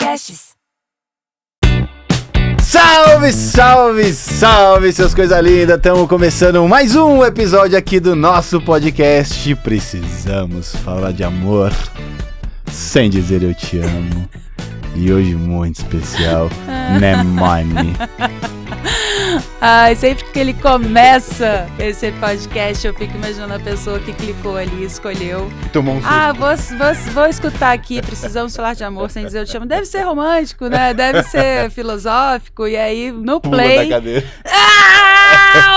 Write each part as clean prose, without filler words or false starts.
Podcasts. Salve, salve, salve, seus coisas lindas! Estamos começando mais um episódio aqui do nosso podcast. Precisamos falar de amor sem dizer eu te amo. E hoje muito especial, né, mãe? Ai, sempre que ele começa esse podcast, eu fico imaginando a pessoa que clicou ali, escolheu. Tomou um susto. Vou escutar aqui, precisamos falar de amor sem dizer eu te amo. Deve ser romântico, né? Deve ser filosófico. E aí, no Pula play... da cadeira.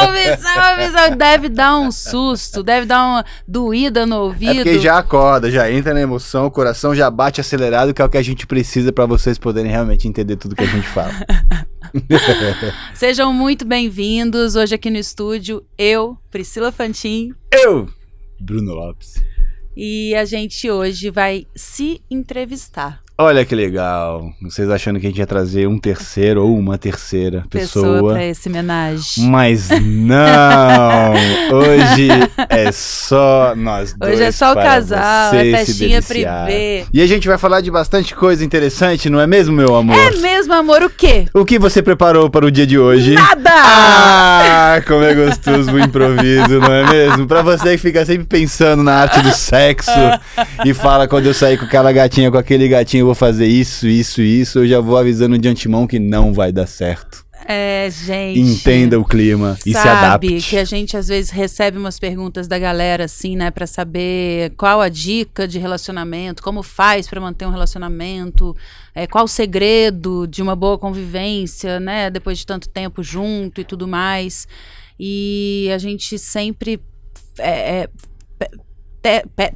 Omissão, deve dar um susto, deve dar uma doída no ouvido. É porque já acorda, já entra na emoção, o coração já bate acelerado, que é o que a gente precisa pra vocês poderem realmente entender tudo que a gente fala. Sejam muito bem-vindos. Hoje aqui no estúdio, eu, Priscila Fantin. Eu, Bruno Lopes. E a gente hoje vai se entrevistar. Olha que legal. Vocês achando que a gente ia trazer um terceiro ou uma terceira pessoa Pra esse homenagem. Mas não! Hoje é só nós dois. Hoje é só o casal, é festinha privê. privê. E a gente vai falar de bastante coisa interessante, não é mesmo, meu amor? É mesmo, amor, o quê? O que você preparou para o dia de hoje? Nada! Ah, como é gostoso o improviso, não é mesmo? Pra você que fica sempre pensando na arte do sexo e fala, quando eu sair com aquela gatinha, com aquele gatinho, eu vou fazer isso, eu já vou avisando de antemão que não vai dar certo. É, gente... Entenda o clima e se adapte. Sabe que a gente às vezes recebe umas perguntas da galera assim, né, pra saber qual a dica de relacionamento, como faz pra manter um relacionamento, qual o segredo de uma boa convivência, né, depois de tanto tempo junto e tudo mais. E a gente sempre...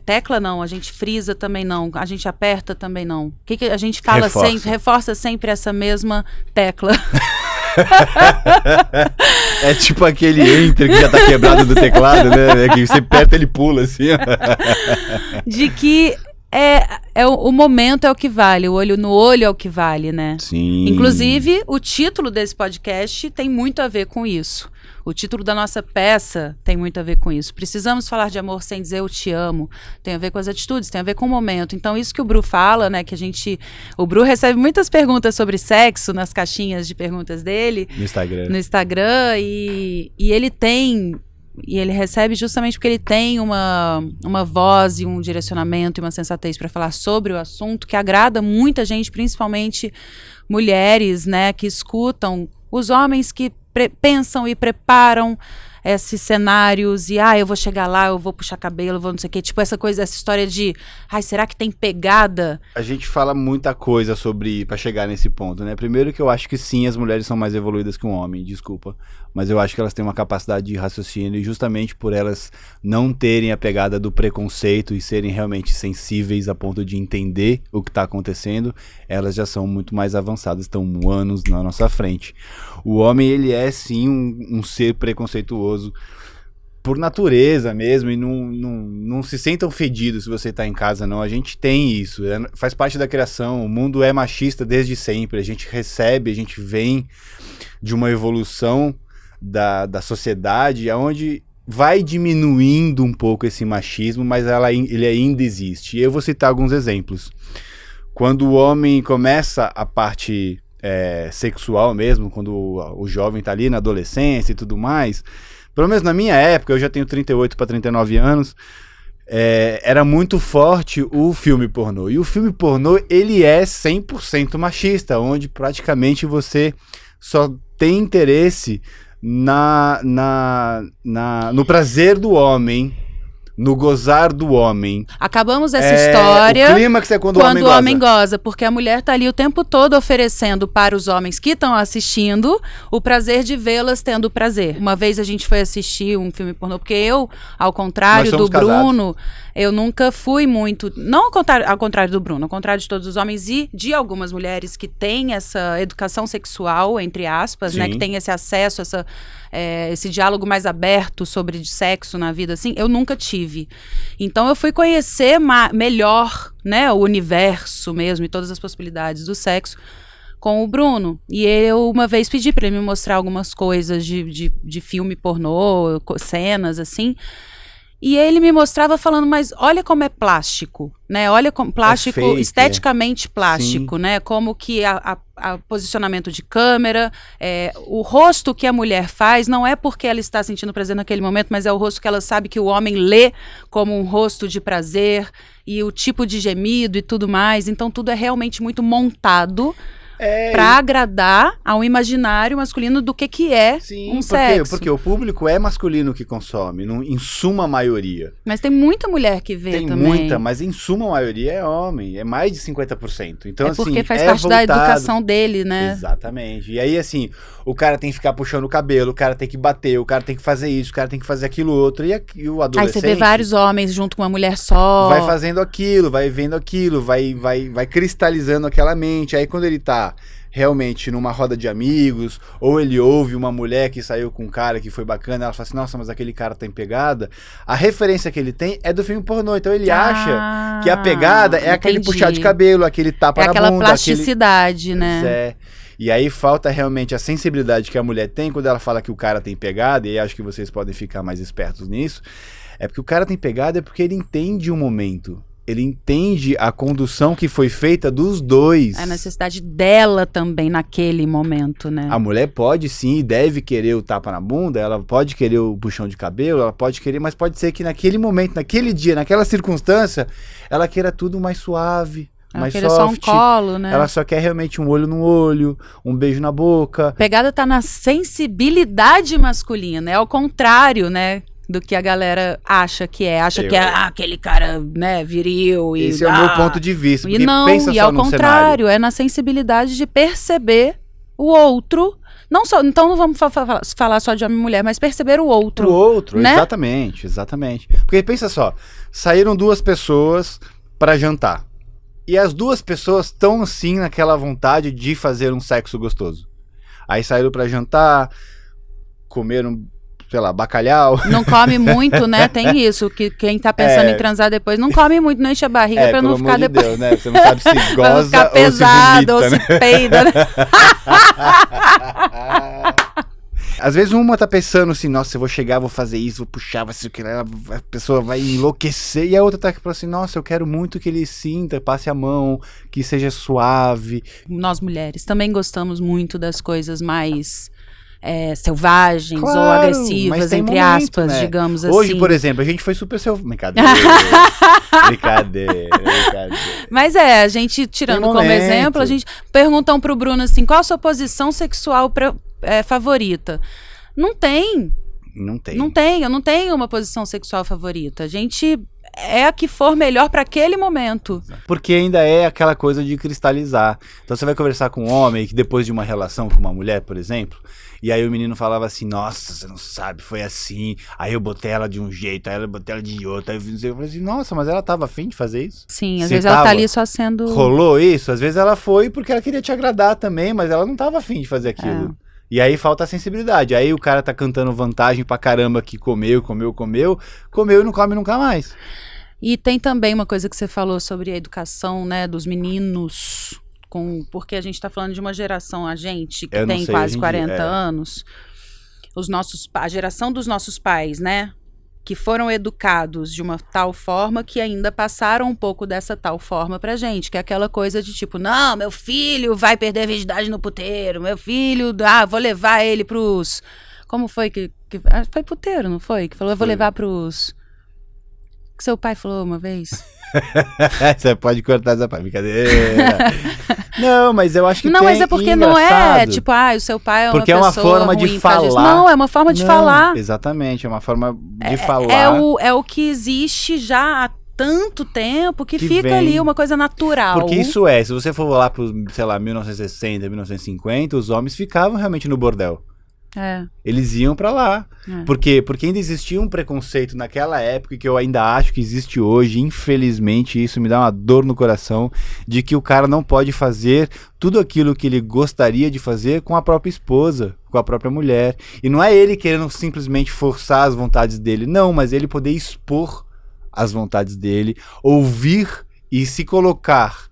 tecla não, a gente frisa também não, a gente aperta também não. O que a gente fala sempre, reforça sempre essa mesma tecla. É tipo aquele enter que já tá quebrado do teclado, né? Que você aperta, ele pula assim. De que o momento é o que vale, o olho no olho é o que vale, né? Sim. Inclusive, o título desse podcast tem muito a ver com isso. O título da nossa peça tem muito a ver com isso. Precisamos falar de amor sem dizer eu te amo. Tem a ver com as atitudes, tem a ver com o momento. Então, isso que o Bru fala, né? O Bru recebe muitas perguntas sobre sexo nas caixinhas de perguntas dele. No Instagram. E ele recebe justamente porque ele tem uma voz e um direcionamento e uma sensatez para falar sobre o assunto que agrada muita gente, principalmente mulheres, né? Que escutam os homens que pensam e preparam esses cenários e, eu vou chegar lá, eu vou puxar cabelo, eu vou não sei o quê. Tipo, essa história de, será que tem pegada? A gente fala muita coisa pra chegar nesse ponto, né? Primeiro que eu acho que sim, as mulheres são mais evoluídas que um homem, desculpa. Mas eu acho que elas têm uma capacidade de raciocínio e justamente por elas não terem a pegada do preconceito e serem realmente sensíveis a ponto de entender o que está acontecendo, elas já são muito mais avançadas, estão anos na nossa frente. O homem, ele é sim um ser preconceituoso por natureza mesmo e não se sentam fedidos se você está em casa, não. A gente tem isso, faz parte da criação, o mundo é machista desde sempre, a gente vem de uma evolução da sociedade, onde vai diminuindo um pouco esse machismo, mas ele ainda existe. E eu vou citar alguns exemplos. Quando o homem começa a parte sexual mesmo, quando o jovem está ali na adolescência e tudo mais, pelo menos na minha época, eu já tenho 38 para 39 anos, era muito forte o filme pornô. E o filme pornô, ele é 100% machista, onde praticamente você só tem interesse no prazer do homem, no gozar do homem. Acabamos essa história. O clímax é quando o homem goza. Porque a mulher tá ali o tempo todo oferecendo para os homens que estão assistindo o prazer de vê-las tendo prazer. Uma vez a gente foi assistir um filme pornô, porque eu, ao contrário do Bruno, eu nunca fui muito... Não ao contrário do Bruno, ao contrário de todos os homens e de algumas mulheres que têm essa educação sexual, entre aspas, né? Que tem esse acesso, esse diálogo mais aberto sobre sexo na vida, assim, eu nunca tive. Então eu fui conhecer melhor, né, o universo mesmo e todas as possibilidades do sexo com o Bruno. E eu uma vez pedi para ele me mostrar algumas coisas de filme pornô, cenas assim. E ele me mostrava falando, mas olha como é plástico, né? Olha como plástico, fake, esteticamente plástico, né? Como que a posicionamento de câmera, o rosto que a mulher faz não é porque ela está sentindo prazer naquele momento, mas é o rosto que ela sabe que o homem lê como um rosto de prazer e o tipo de gemido e tudo mais. Então tudo é realmente muito montado para agradar ao imaginário masculino do que é um sexo. Porque o público é masculino que consome, em suma maioria. Mas tem muita mulher que vê também. Tem muita, mas em suma maioria é homem, é mais de 50%. Então, porque faz parte da educação dele, né? Exatamente. E aí, assim, o cara tem que ficar puxando o cabelo, o cara tem que bater, o cara tem que fazer isso, o cara tem que fazer aquilo outro, e o adolescente... Aí você vê vários homens junto com uma mulher só. Vai fazendo aquilo, vai vendo aquilo, vai cristalizando aquela mente. Aí quando ele tá realmente numa roda de amigos, ou ele ouve uma mulher que saiu com um cara que foi bacana, ela fala assim, nossa, mas aquele cara tá em pegada, a referência que ele tem é do filme pornô, então ele acha que a pegada é aquele puxar de cabelo, aquele tapa na bunda. É aquela plasticidade, né? É. E aí falta realmente a sensibilidade que a mulher tem quando ela fala que o cara tem pegada, e aí acho que vocês podem ficar mais espertos nisso, é porque o cara tem pegada porque ele entende o momento. Ele entende a condução que foi feita dos dois. É a necessidade dela também naquele momento, né? A mulher pode sim e deve querer o tapa na bunda, ela pode querer o puxão de cabelo, ela pode querer, mas pode ser que naquele momento, naquele dia, naquela circunstância, ela queira tudo mais suave, mais soft. Só um colo, né? Ela só quer realmente um olho no olho, um beijo na boca. A pegada tá na sensibilidade masculina, é ao contrário, né? Do que a galera acha que é. Acha que é aquele cara, né, viril. Esse é o meu ponto de vista. E não, pensa e só ao contrário, é na sensibilidade de perceber o outro. Não só, então não vamos falar só de homem e mulher, mas perceber o outro. O outro, né? Exatamente. Porque pensa só, saíram duas pessoas para jantar. E as duas pessoas estão assim naquela vontade de fazer um sexo gostoso. Aí saíram para jantar, comeram, sei lá, bacalhau. Não come muito, né? Tem isso, que quem tá pensando em transar depois não come muito, não enche a barriga pra não ficar depois. Deus, né? Você não sabe se goza ficar pesado ou se vomita, se peida, né? Às vezes uma tá pensando assim, nossa, eu vou chegar, vou fazer isso, vou puxar, vai ser o que, a pessoa vai enlouquecer, e a outra tá falando assim, nossa, eu quero muito que ele sinta, passe a mão, que seja suave. Nós mulheres também gostamos muito das coisas mais selvagens, claro, ou agressivas, entre momento, aspas, né? digamos assim. Hoje, por exemplo, a gente foi super brincadeira. Mas a gente, tirando como exemplo, a gente perguntam pro Bruno assim, qual a sua posição sexual favorita? Não tem. Eu não tenho uma posição sexual favorita. A gente é a que for melhor para aquele momento. Porque ainda é aquela coisa de cristalizar. Então você vai conversar com um homem que depois de uma relação com uma mulher, por exemplo, e aí o menino falava assim, nossa, você não sabe, foi assim, aí eu botei ela de um jeito, aí eu botei ela de outro, aí eu falei assim, nossa, mas ela tava afim de fazer isso? Sim, às vezes ela tá ali só sendo... Rolou isso? Às vezes ela foi porque ela queria te agradar também, mas ela não tava afim de fazer aquilo. E aí falta a sensibilidade. Aí o cara tá cantando vantagem pra caramba que comeu e não come nunca mais. E tem também uma coisa que você falou sobre a educação, né, dos meninos, porque a gente tá falando de uma geração, a gente que tem quase 40 anos, a geração dos nossos pais, né, que foram educados de uma tal forma que ainda passaram um pouco dessa tal forma pra gente, que é aquela coisa de tipo, não, meu filho vai perder a virgindade no puteiro, meu filho, vou levar ele pros... Como foi que foi puteiro, não foi? Que falou, eu vou levar pros... Que seu pai falou uma vez? Você pode cortar essa parte, brincadeira. Não, mas eu acho que não, mas é porque engraçado. Não é tipo, o seu pai é uma pessoa porque é uma forma de falar. Não, é uma forma de falar. Exatamente, é uma forma de falar. É o que existe já há tanto tempo que fica ali uma coisa natural. Porque isso se você for lá para, sei lá, 1960, 1950, os homens ficavam realmente no bordel. Eles iam pra lá. Porque ainda existia um preconceito naquela época, que eu ainda acho que existe hoje, infelizmente, isso me dá uma dor no coração, de que o cara não pode fazer tudo aquilo que ele gostaria de fazer com a própria esposa, com a própria mulher. E não é ele querendo simplesmente forçar as vontades dele, não, mas ele poder expor as vontades dele, ouvir e se colocar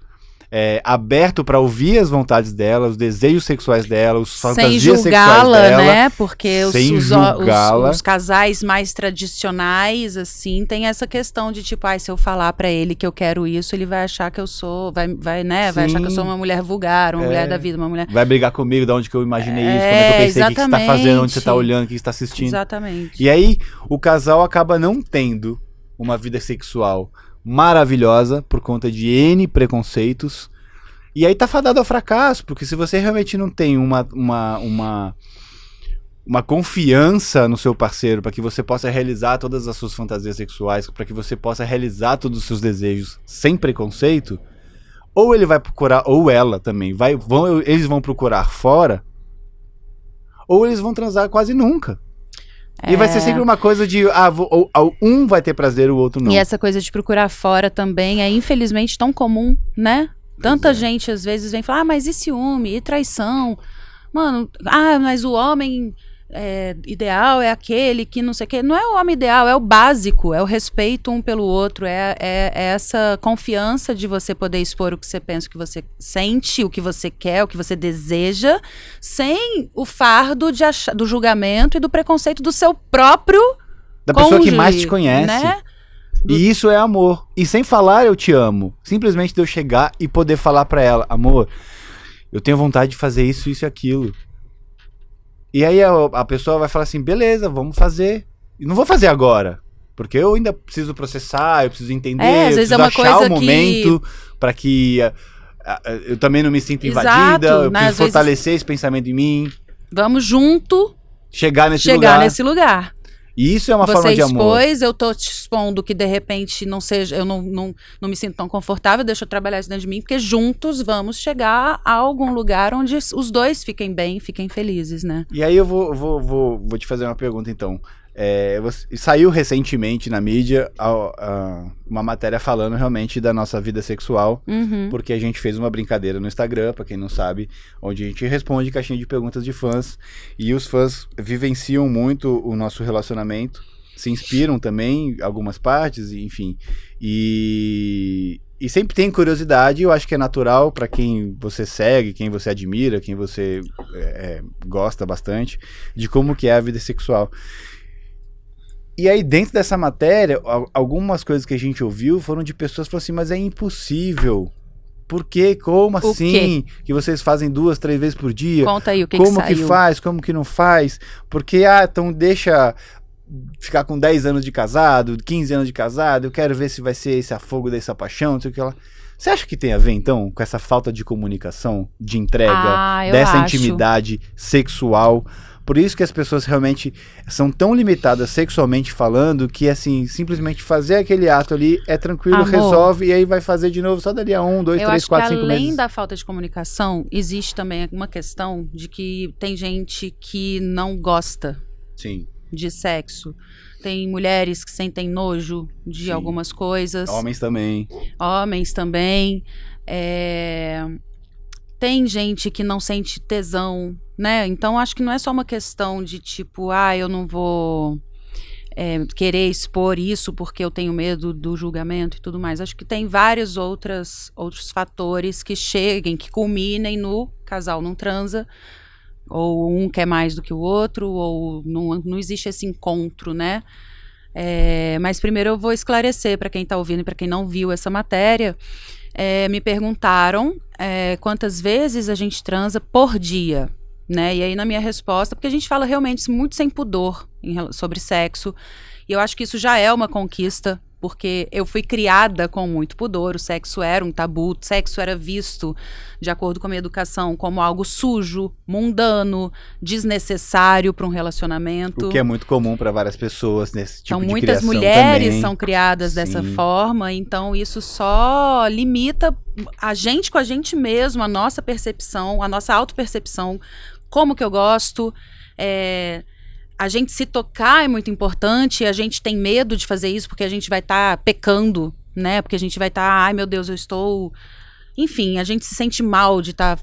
aberto para ouvir as vontades dela, os desejos sexuais dela, os fantasias sem sexuais julgá-la, dela. né? Porque sem julgá-la. Os casais mais tradicionais, assim, tem essa questão de tipo, se eu falar pra ele que eu quero isso, ele vai achar que eu sou, vai achar que eu sou uma mulher vulgar, uma mulher da vida, uma mulher... Vai brigar comigo, de onde que eu imaginei isso, como é que eu pensei, o que você tá fazendo, onde você tá olhando, o que você tá assistindo. Exatamente. E aí, o casal acaba não tendo uma vida sexual maravilhosa por conta de N preconceitos. E aí tá fadado ao fracasso, porque se você realmente não tem uma confiança no seu parceiro para que você possa realizar todas as suas fantasias sexuais, para que você possa realizar todos os seus desejos sem preconceito, ou ele vai procurar, ou ela também, eles vão procurar fora, ou eles vão transar quase nunca. E vai ser sempre uma coisa de, um vai ter prazer, o outro não. E essa coisa de procurar fora também é, infelizmente, tão comum, né? Tanta gente, às vezes, vem falar, mas e ciúme, e traição? Mano, mas o homem ideal é aquele que não sei o quê. Não é o homem ideal, é o básico, é o respeito um pelo outro, é essa confiança de você poder expor o que você pensa, o que você sente, o que você quer, o que você deseja, sem o fardo do julgamento e do preconceito do seu próprio da pessoa cônjuge, que mais te conhece. Né? E isso é amor. E sem falar eu te amo. Simplesmente de eu chegar e poder falar pra ela, amor, eu tenho vontade de fazer isso, isso e aquilo. E aí a pessoa vai falar assim, beleza, vamos fazer. E não vou fazer agora, porque eu ainda preciso processar, eu preciso entender, eu preciso achar o momento pra que eu também não me sinta invadida, eu preciso fortalecer esse pensamento em mim. Vamos junto chegar nesse lugar. E isso é uma forma de amor. Você expôs, eu tô te expondo que de repente não seja, eu não me sinto tão confortável, deixa eu trabalhar isso dentro de mim, porque juntos vamos chegar a algum lugar onde os dois fiquem bem, fiquem felizes, né? E aí eu vou te fazer uma pergunta então. Saiu recentemente na mídia uma matéria falando realmente da nossa vida sexual, porque a gente fez uma brincadeira no Instagram, pra quem não sabe, onde a gente responde caixinha de perguntas de fãs, e os fãs vivenciam muito o nosso relacionamento, se inspiram também algumas partes, enfim, e sempre tem curiosidade. Eu acho que é natural para quem você segue, quem você admira, quem você gosta bastante, de como que é a vida sexual. E aí, dentro dessa matéria, algumas coisas que a gente ouviu foram de pessoas que falaram assim, mas é impossível. Por quê? Como assim? Que vocês fazem 2, 3 vezes por dia? Conta aí o que como saiu. Que faz? Como que não faz? Porque, então deixa ficar com 10 anos de casado, 15 anos de casado, eu quero ver se vai ser esse afogo dessa paixão, não sei o que lá. Você acha que tem a ver, então, com essa falta de comunicação, de entrega, dessa intimidade sexual? Por isso que as pessoas realmente são tão limitadas sexualmente falando que, assim, simplesmente fazer aquele ato ali é tranquilo, amor, resolve, e aí vai fazer de novo só dali a 1, 2, 3, 4, 5 meses. Além da falta de comunicação, existe também uma questão de que tem gente que não gosta de sexo. Tem mulheres que sentem nojo de algumas coisas. Homens também. Tem gente que não sente tesão, né? Então, acho que não é só uma questão de tipo, eu não vou querer expor isso porque eu tenho medo do julgamento e tudo mais. Acho que tem vários outros fatores que culminem no casal não transa, ou um quer mais do que o outro, ou não existe esse encontro, né? Mas primeiro eu vou esclarecer para quem está ouvindo e para quem não viu essa matéria. Me perguntaram quantas vezes a gente transa por dia, né? E aí na minha resposta, porque a gente fala realmente muito sem pudor sobre sexo, e eu acho que isso já é uma conquista, porque eu fui criada com muito pudor, o sexo era um tabu, o sexo era visto, de acordo com a minha educação, como algo sujo, mundano, desnecessário para um relacionamento. O que é muito comum para várias pessoas nesse tipo de criação. Então muitas mulheres são criadas dessa forma, então isso só limita a gente com a gente mesmo, a nossa percepção, a nossa autopercepção, como que eu gosto. A gente se tocar é muito importante, a gente tem medo de fazer isso porque a gente vai estar pecando, né? Porque a gente vai estar, ai meu Deus, eu estou... Enfim, a gente se sente mal de estar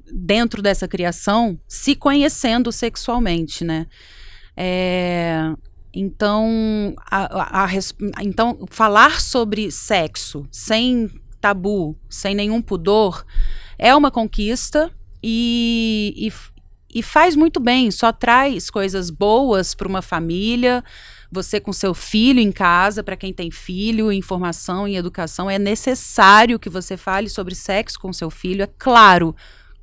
dentro dessa criação, se conhecendo sexualmente, né? Então, então, falar sobre sexo sem tabu, sem nenhum pudor, é uma conquista e faz muito bem, só traz coisas boas para uma família. Você com seu filho em casa, para quem tem filho, informação e educação, é necessário que você fale sobre sexo com seu filho, é claro,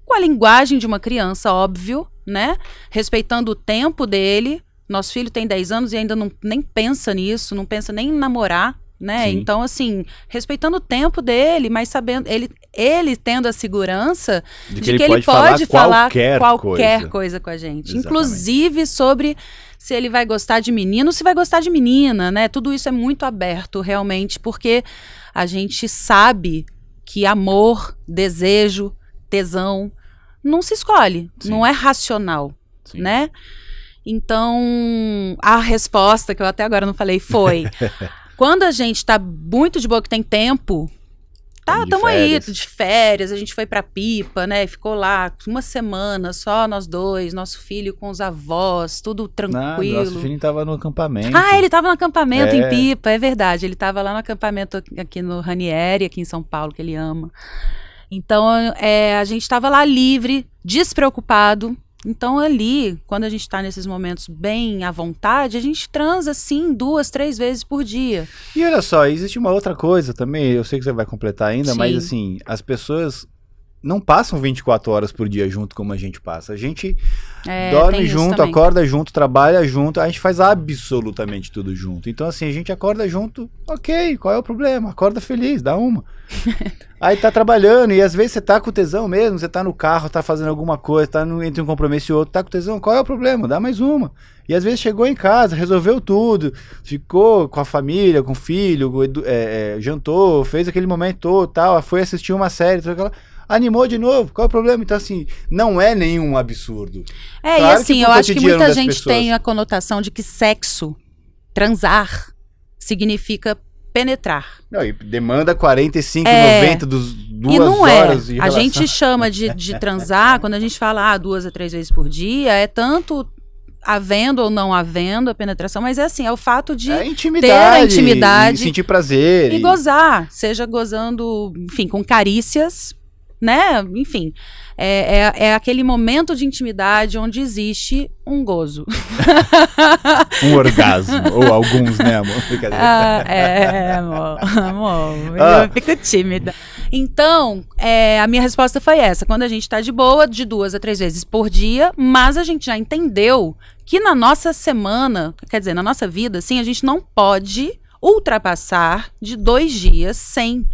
com a linguagem de uma criança, óbvio, né? Respeitando o tempo dele. Nosso filho tem 10 anos e ainda nem pensa nisso, não pensa nem em namorar, né? Sim. Então, assim, respeitando o tempo dele, mas sabendo, ele tendo a segurança de que ele pode falar qualquer coisa com a gente. Exatamente. Inclusive sobre se ele vai gostar de menino, se vai gostar de menina, né? Tudo isso é muito aberto, realmente, porque a gente sabe que amor, desejo, tesão, não se escolhe, Sim. não é racional, Sim. né? Então, a resposta que eu até agora não falei foi... Quando a gente tá muito de boa, que tem tempo, tamo aí, de férias, a gente foi pra Pipa, né, ficou lá uma semana, só nós dois, nosso filho com os avós, tudo tranquilo. Nosso filho tava no acampamento. Ele tava no acampamento em Pipa, é verdade, ele tava lá no acampamento aqui no Ranieri, aqui em São Paulo, que ele ama. Então, a gente tava lá livre, despreocupado. Então ali, quando a gente tá nesses momentos bem à vontade, a gente transa sim 2, 3 vezes por dia. E olha só, existe uma outra coisa também, eu sei que você vai completar ainda, Sim. mas assim, as pessoas não passam 24 horas por dia junto como a gente passa. A gente dorme junto, acorda junto, trabalha junto, a gente faz absolutamente tudo junto. Então assim, a gente acorda junto, ok, qual é o problema? Acorda feliz, dá uma. Aí tá trabalhando e às vezes você tá com tesão mesmo, você tá no carro, tá fazendo alguma coisa, tá entre um compromisso e outro, tá com tesão, qual é o problema? Dá mais uma. E às vezes chegou em casa, resolveu tudo, ficou com a família, com o filho, jantou, fez aquele momento todo, tal, foi assistir uma série, animou de novo, qual é o problema? Então assim, não é nenhum absurdo. Claro, e assim, eu acho que muita gente tem a conotação de que sexo, transar, significa penetrar. Não, e demanda 45, 90, 2 horas de relação. A gente chama de transar, quando a gente fala 2 a 3 vezes por dia, é tanto havendo ou não havendo a penetração, mas é assim, é o fato de ter a intimidade, e sentir prazer. E gozar, seja gozando, enfim, com carícias, né, enfim, é aquele momento de intimidade onde existe um gozo. Um orgasmo, ou alguns, né, amor? Amor, eu fico tímida. Então, a minha resposta foi essa, quando a gente tá de boa, de 2 a 3 vezes por dia, mas a gente já entendeu que na nossa semana, quer dizer, na nossa vida, assim, a gente não pode ultrapassar de 2 dias sem,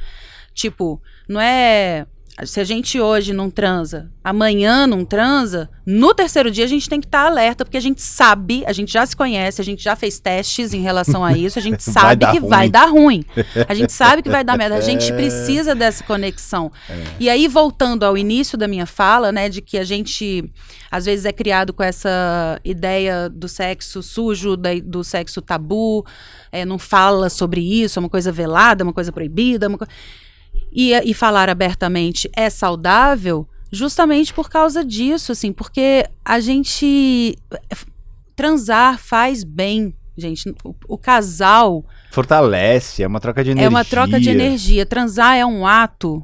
tipo, não é... Se a gente hoje não transa, amanhã não transa, no terceiro dia a gente tem que estar alerta, porque a gente sabe, a gente já se conhece, a gente já fez testes em relação a isso, a gente sabe que vai dar ruim. A gente sabe que vai dar merda, a gente precisa dessa conexão. E aí, voltando ao início da minha fala, né, de que a gente, às vezes, é criado com essa ideia do sexo sujo, do sexo tabu, não fala sobre isso, é uma coisa velada, uma coisa proibida, E falar abertamente é saudável justamente por causa disso, assim, porque a gente transar faz bem, gente. O casal fortalece, é uma troca de energia. É uma troca de energia. Transar é um ato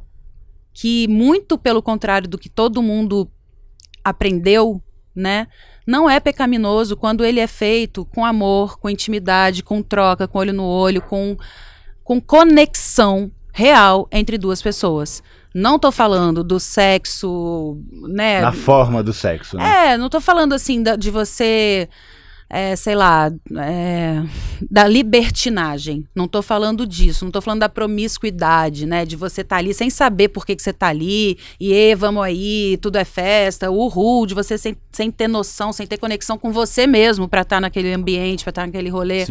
que, muito pelo contrário do que todo mundo aprendeu, né? Não é pecaminoso quando ele é feito com amor, com intimidade, com troca, com olho no olho, com conexão real entre 2 pessoas. Não tô falando do sexo, né? Na forma do sexo, né? Não tô falando assim de você, sei lá, da libertinagem. Não tô falando disso. Não tô falando da promiscuidade, né? De você tá ali sem saber por que você tá ali. E vamos aí, tudo é festa. Uhul, de você sem ter noção, sem ter conexão com você mesmo pra estar naquele ambiente, pra estar naquele rolê.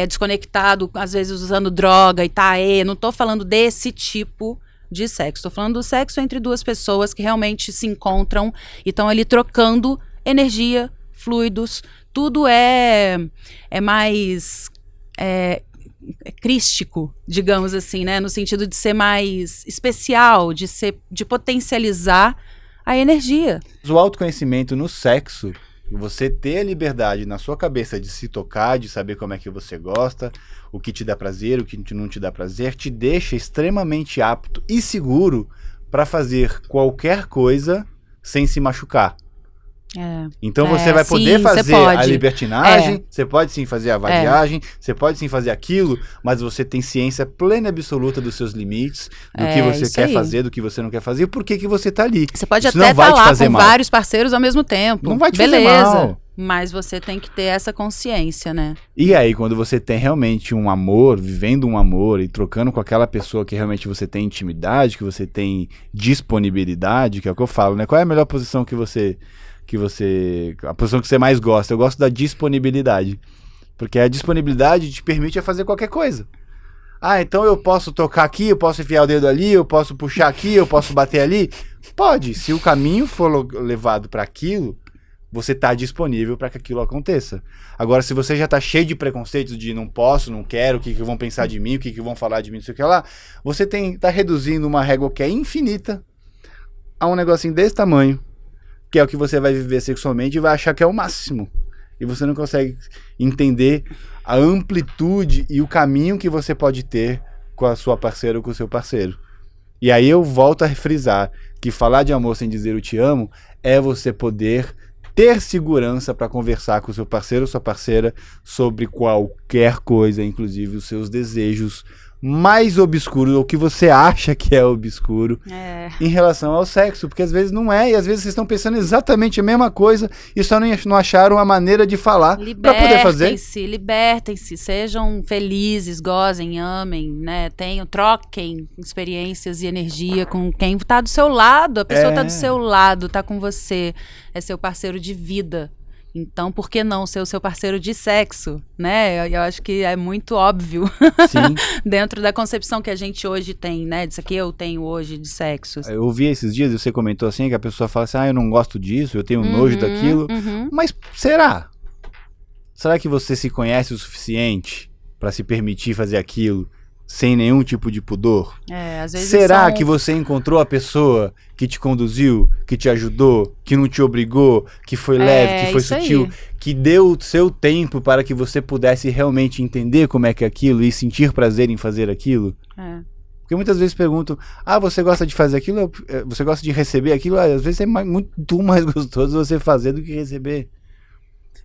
Desconectado, às vezes usando droga e tá aí. Não tô falando desse tipo de sexo. Tô falando do sexo entre 2 pessoas que realmente se encontram e estão ali trocando energia, fluidos. Tudo é mais crístico, digamos assim, né? No sentido de ser mais especial, de potencializar a energia. O autoconhecimento no sexo, Você ter a liberdade na sua cabeça de se tocar, de saber como é que você gosta, o que te dá prazer, o que não te dá prazer, te deixa extremamente apto e seguro para fazer qualquer coisa sem se machucar. Então você vai poder fazer a libertinagem, você pode sim fazer a vadiagem, você pode sim fazer aquilo, mas você tem ciência plena e absoluta dos seus limites, do que você quer fazer, do que você não quer fazer, e por que você tá ali. Você pode até estar lá com vários parceiros ao mesmo tempo. Não vai te fazer mal. Mas você tem que ter essa consciência, né? E aí, quando você tem realmente um amor, vivendo um amor e trocando com aquela pessoa que realmente você tem intimidade, que você tem disponibilidade, que é o que eu falo, né? Qual é a melhor posição a posição que você mais gosta? Eu gosto da disponibilidade, porque a disponibilidade te permite fazer qualquer coisa. Então eu posso tocar aqui, eu posso enfiar o dedo ali, eu posso puxar aqui, eu posso bater ali. Pode, se o caminho for levado para aquilo, você está disponível para que aquilo aconteça. Agora, se você já está cheio de preconceitos de não posso, não quero, o que vão pensar de mim, o que vão falar de mim, não sei o que lá, você está reduzindo uma régua que é infinita a um negocinho desse tamanho, que é o que você vai viver sexualmente e vai achar que é o máximo. E você não consegue entender a amplitude e o caminho que você pode ter com a sua parceira ou com o seu parceiro. E aí eu volto a frisar que falar de amor sem dizer eu te amo é você poder ter segurança para conversar com o seu parceiro ou sua parceira sobre qualquer coisa, inclusive os seus desejos mais obscuros, ou que você acha que é obscuro, em relação ao sexo, porque às vezes não é, e às vezes vocês estão pensando exatamente a mesma coisa e só não acharam a maneira de falar para poder fazer. Libertem-se, sejam felizes, gozem, amem, né? Troquem experiências e energia com quem está do seu lado, a pessoa está do seu lado, está com você, é seu parceiro de vida. Então, por que não ser o seu parceiro de sexo, né? Eu acho que é muito óbvio dentro da concepção que a gente hoje tem, né? Disso aqui eu tenho hoje de sexo. Eu ouvi esses dias, você comentou assim, que a pessoa fala assim, eu não gosto disso, eu tenho nojo daquilo. Mas será? Será que você se conhece o suficiente para se permitir fazer aquilo sem nenhum tipo de pudor? Às vezes será que você encontrou a pessoa que te conduziu, que te ajudou, que não te obrigou, que foi leve, que foi sutil, que deu o seu tempo para que você pudesse realmente entender como é que é aquilo e sentir prazer em fazer aquilo? Porque muitas vezes perguntam, você gosta de fazer aquilo? Você gosta de receber aquilo? Às vezes é muito mais gostoso você fazer do que receber.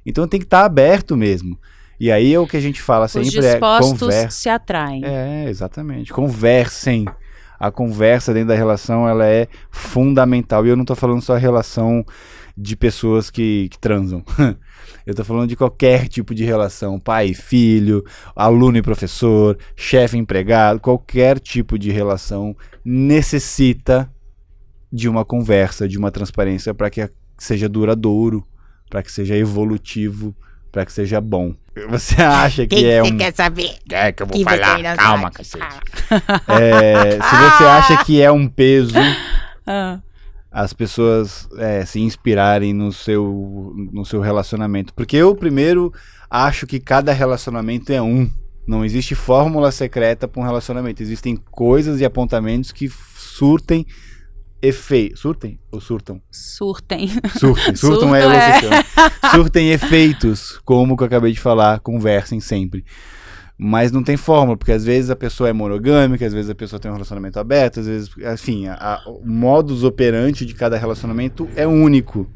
Então tem que estar aberto mesmo. E aí o que a gente fala sempre Os dispostos se atraem. Exatamente. Conversem. A conversa dentro da relação, ela é fundamental. E eu não tô falando só a relação de pessoas que transam. Eu tô falando de qualquer tipo de relação. Pai, filho, aluno e professor, chefe, empregado. Qualquer tipo de relação necessita de uma conversa, de uma transparência para que seja duradouro, para que seja evolutivo, para que seja bom. Você acha que é você quer saber? Que eu vou falar? Calma, cacete. Se você acha que é um peso as pessoas se inspirarem no seu relacionamento. Porque eu, primeiro, acho que cada relacionamento é um. Não existe fórmula secreta para um relacionamento. Existem coisas e apontamentos que surtem efeito. Surtem ou surtam? Surtem. Surtam é locução. Surtem efeitos, como que eu acabei de falar, conversem sempre. Mas não tem fórmula, porque às vezes a pessoa é monogâmica, às vezes a pessoa tem um relacionamento aberto, às vezes, enfim, o modus operandi de cada relacionamento é único.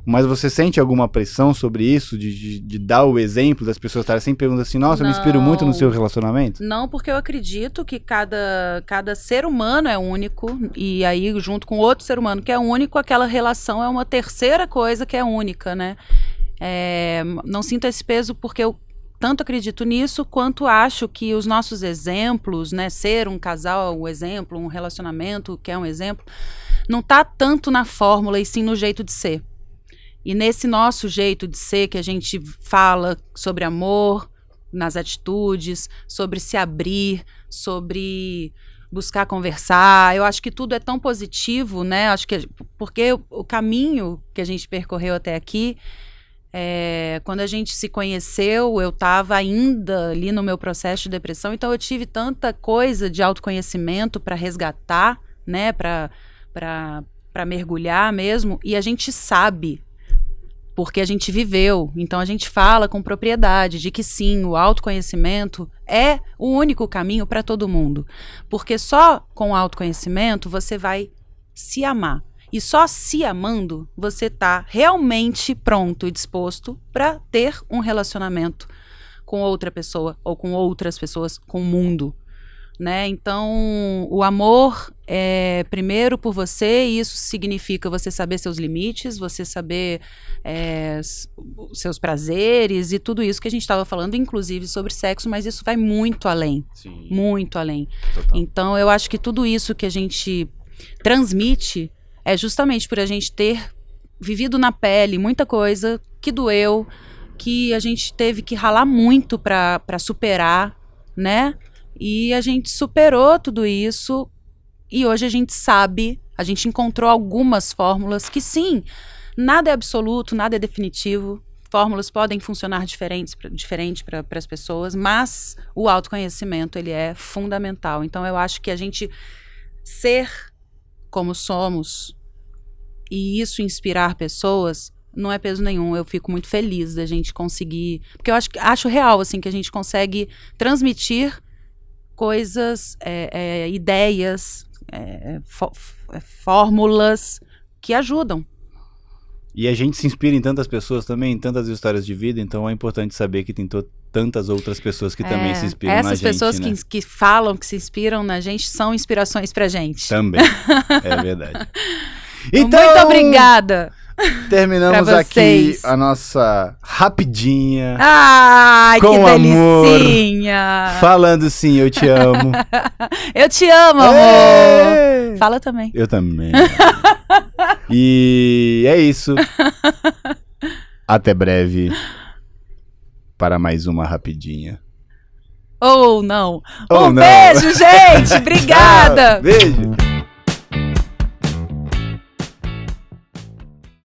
Mas você sente alguma pressão sobre isso, de dar o exemplo das pessoas estarem sempre perguntando assim, nossa, eu me inspiro muito no seu relacionamento? Não, porque eu acredito que cada ser humano é único, e aí junto com outro ser humano que é único, aquela relação é uma terceira coisa que é única, né? Não sinto esse peso porque eu tanto acredito nisso, quanto acho que os nossos exemplos, né, ser um casal, um exemplo, um relacionamento que é um exemplo, não tá tanto na fórmula e sim no jeito de ser. E nesse nosso jeito de ser, que a gente fala sobre amor, nas atitudes, sobre se abrir, sobre buscar conversar, eu acho que tudo é tão positivo, né? Acho que porque o caminho que a gente percorreu até aqui, quando a gente se conheceu, eu estava ainda ali no meu processo de depressão, então eu tive tanta coisa de autoconhecimento para resgatar, né? Para mergulhar mesmo, e a gente sabe porque a gente viveu, então a gente fala com propriedade de que sim, o autoconhecimento é o único caminho para todo mundo, porque só com o autoconhecimento você vai se amar, e só se amando você tá realmente pronto e disposto para ter um relacionamento com outra pessoa, ou com outras pessoas, com o mundo, né? Então, o amor é primeiro por você, e isso significa você saber seus limites, você saber seus prazeres e tudo isso que a gente estava falando, inclusive sobre sexo, mas isso vai muito além. Sim. Muito além. Total. Então, eu acho que tudo isso que a gente transmite é justamente por a gente ter vivido na pele muita coisa que doeu, que a gente teve que ralar muito para superar, né? E a gente superou tudo isso e hoje a gente sabe, a gente encontrou algumas fórmulas que sim, nada é absoluto, nada é definitivo. Fórmulas podem funcionar diferente para as pessoas, mas o autoconhecimento ele é fundamental. Então eu acho que a gente ser como somos e isso inspirar pessoas não é peso nenhum. Eu fico muito feliz da gente conseguir, porque eu acho real assim que a gente consegue transmitir coisas, ideias, fórmulas que ajudam. E a gente se inspira em tantas pessoas também, em tantas histórias de vida, então é importante saber que tem tantas outras pessoas que também se inspiram na gente. Essas pessoas né? que falam, que se inspiram na gente, são inspirações pra gente. Também, é verdade. Então, muito obrigada. Terminamos aqui a nossa rapidinha. Ai, com que amor, delicinha. Falando sim, eu te amo. Eu te amo, amor. Fala também. Eu também. E é isso. Até breve para mais uma rapidinha. Ou não. Ou Um não. beijo, gente. Obrigada. Beijo.